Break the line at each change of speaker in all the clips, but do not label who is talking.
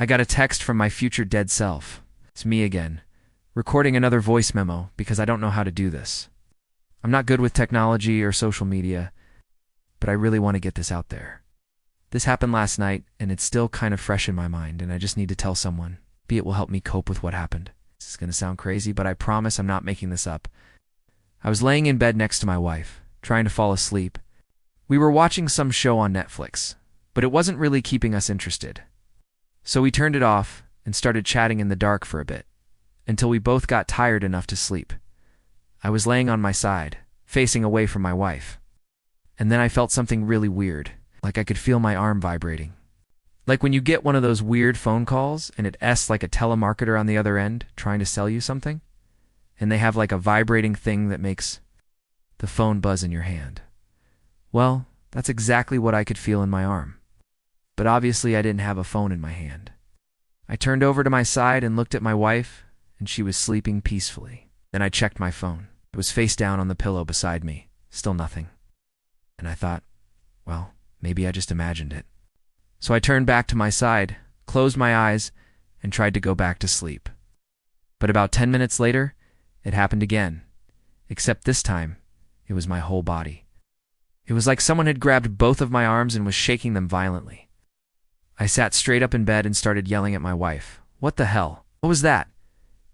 I got a text from my future dead self. It's me again, recording another voice memo because I don't know how to do this. I'm not good with technology or social media, but I really want to get this out there. This happened last night, and it's still kind of fresh in my mind, and I just need to tell someone. Maybe it will help me cope with what happened. This is going to sound crazy, but I promise I'm not making this up. I was laying in bed next to my wife, trying to fall asleep. We were watching some show on Netflix, but it wasn't really keeping us interested. So we turned it off and started chatting in the dark for a bit, until we both got tired enough to sleep. I was laying on my side, facing away from my wife. And then I felt something really weird, like I could feel my arm vibrating. Like when you get one of those weird phone calls and it S like a telemarketer on the other end trying to sell you something, and they have like a vibrating thing that makes the phone buzz in your hand. Well, that's exactly what I could feel in my arm. But obviously I didn't have a phone in my hand. I turned over to my side and looked at my wife, and she was sleeping peacefully. Then I checked my phone. It was face down on the pillow beside me. Still nothing. And I thought, well, maybe I just imagined it. So I turned back to my side, closed my eyes, and tried to go back to sleep. But about 10 minutes later, it happened again. Except this time, it was my whole body. It was like someone had grabbed both of my arms and was shaking them violently. I sat straight up in bed and started yelling at my wife. What the hell? What was that?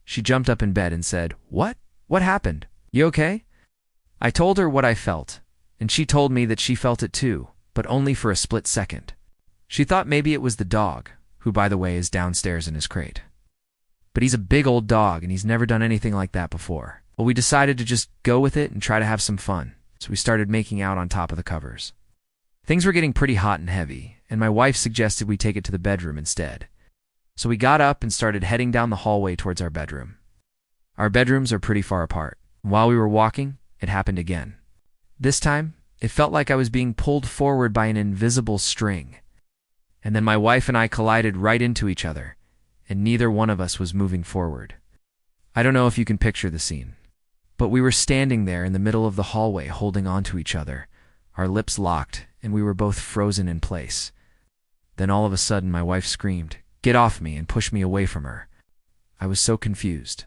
She jumped up in bed and said, What? What happened? You okay? I told her what I felt, and she told me that she felt it too, but only for a split second. She thought maybe it was the dog, who, by the way, is downstairs in his crate. But he's a big old dog, and he's never done anything like that before. Well, we decided to just go with it and try to have some fun, so we started making out on top of the covers. Things were getting pretty hot and heavy, and my wife suggested we take it to the bedroom instead. So we got up and started heading down the hallway towards our bedroom. Our bedrooms are pretty far apart. While we were walking, it happened again. This time, it felt like I was being pulled forward by an invisible string. And then my wife and I collided right into each other, and neither one of us was moving forward. I don't know if you can picture the scene, but we were standing there in the middle of the hallway holding on to each other, our lips locked, and we were both frozen in place. Then all of a sudden my wife screamed, "Get off me," and pushed me away from her. I was so confused.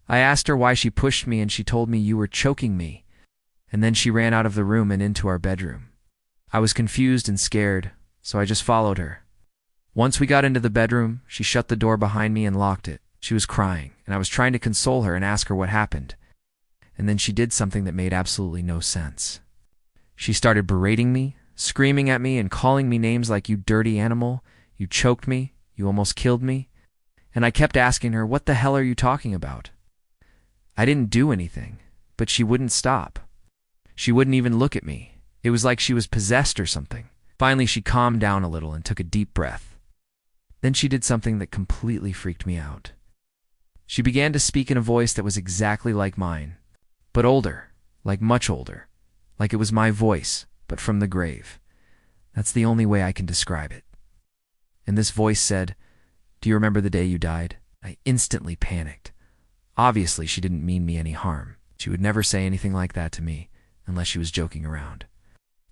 I asked her why she pushed me, and she told me, "You were choking me." And then she ran out of the room and into our bedroom. I was confused and scared, so I just followed her. Once we got into the bedroom, she shut the door behind me and locked it. She was crying, and I was trying to console her and ask her what happened. And then she did something that made absolutely no sense. She started berating me, screaming at me, and calling me names like, "You dirty animal, you choked me, you almost killed me." And I kept asking her, "What the hell are you talking about?" I didn't do anything, but she wouldn't stop. She wouldn't even look at me. It was like she was possessed or something. Finally, she calmed down a little and took a deep breath. Then she did something that completely freaked me out. She began to speak in a voice that was exactly like mine, but older, like much older, like it was my voice, but from the grave. That's the only way I can describe it. And this voice said, "Do you remember the day you died?" I instantly panicked. Obviously, she didn't mean me any harm. She would never say anything like that to me, unless she was joking around.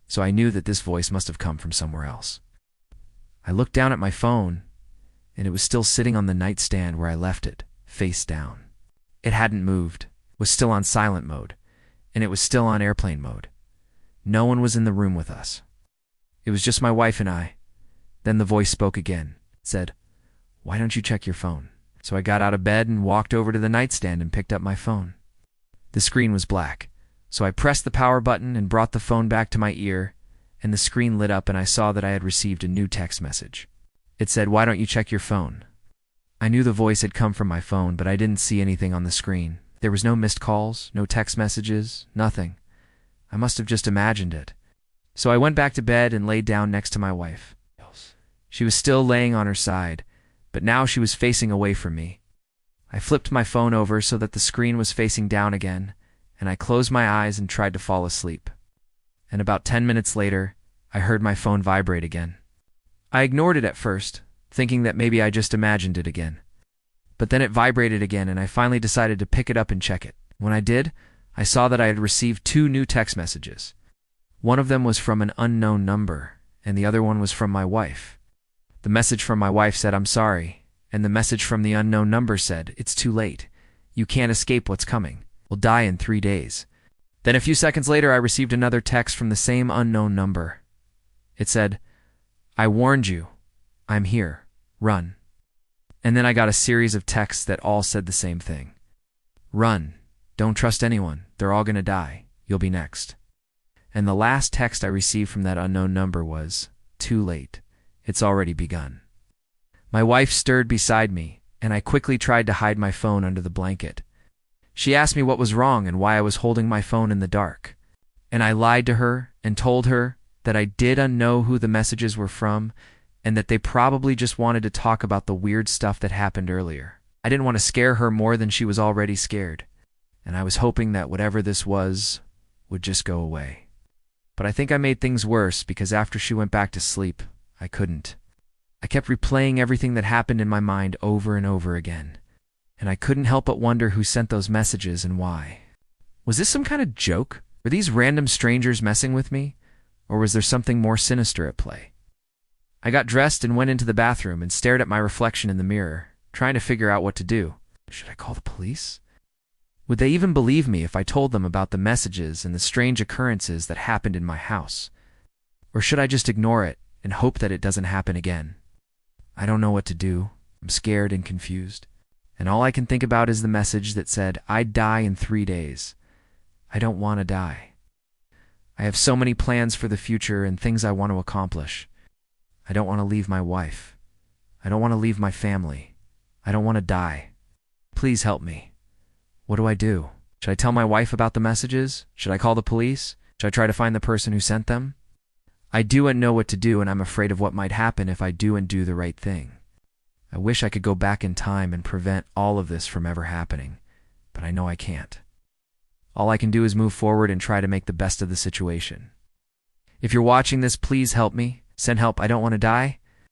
So I knew that this voice must have come from somewhere else. I looked down at my phone, and it was still sitting on the nightstand where I left it, face down. It hadn't moved, was still on silent mode, and it was still on airplane mode. No one was in the room with us. It was just my wife and I. Then the voice spoke again. It said, "Why don't you check your phone?" So I got out of bed and walked over to the nightstand and picked up my phone. The screen was black, so I pressed the power button and brought the phone back to my ear, and the screen lit up and I saw that I had received a new text message. It said, "Why don't you check your phone?" I knew the voice had come from my phone, but I didn't see anything on the screen. There was no missed calls, no text messages, nothing. I must have just imagined it. So I went back to bed and laid down next to my wife. She was still laying on her side, but now she was facing away from me. I flipped my phone over so that the screen was facing down again, and I closed my eyes and tried to fall asleep. And about 10 minutes later, I heard my phone vibrate again. I ignored it at first, thinking that maybe I just imagined it again. But then it vibrated again, and I finally decided to pick it up and check it. When I did, I saw that I had received 2 new text messages. One of them was from an unknown number, and the other one was from my wife. The message from my wife said, "I'm sorry," and the message from the unknown number said, "It's too late. You can't escape what's coming. We'll die in 3 days." Then a few seconds later, I received another text from the same unknown number. It said, "I warned you. I'm here. Run." And then I got a series of texts that all said the same thing. "Run. Don't trust anyone. They're all gonna die. You'll be next." And the last text I received from that unknown number was, "Too late. It's already begun." My wife stirred beside me, and I quickly tried to hide my phone under the blanket. She asked me what was wrong and why I was holding my phone in the dark. And I lied to her and told her that I didn't know who the messages were from and that they probably just wanted to talk about the weird stuff that happened earlier. I didn't want to scare her more than she was already scared, and I was hoping that whatever this was would just go away. But I think I made things worse because after she went back to sleep, I couldn't. I kept replaying everything that happened in my mind over and over again, and I couldn't help but wonder who sent those messages and why. Was this some kind of joke? Were these random strangers messing with me? Or was there something more sinister at play? I got dressed and went into the bathroom and stared at my reflection in the mirror, trying to figure out what to do. Should I call the police? Would they even believe me if I told them about the messages and the strange occurrences that happened in my house? Or should I just ignore it and hope that it doesn't happen again? I don't know what to do. I'm scared and confused. And all I can think about is the message that said, "I'd die in 3 days. I don't want to die. I have so many plans for the future and things I want to accomplish. I don't want to leave my wife. I don't want to leave my family. I don't want to die. Please help me. What do I do? Should I tell my wife about the messages? Should I call the police? Should I try to find the person who sent them? I don't know what to do, and I'm afraid of what might happen if I do the right thing. I wish I could go back in time and prevent all of this from ever happening, but I know I can't. All I can do is move forward and try to make the best of the situation. If you're watching this, please help me. Send help. I don't want to die.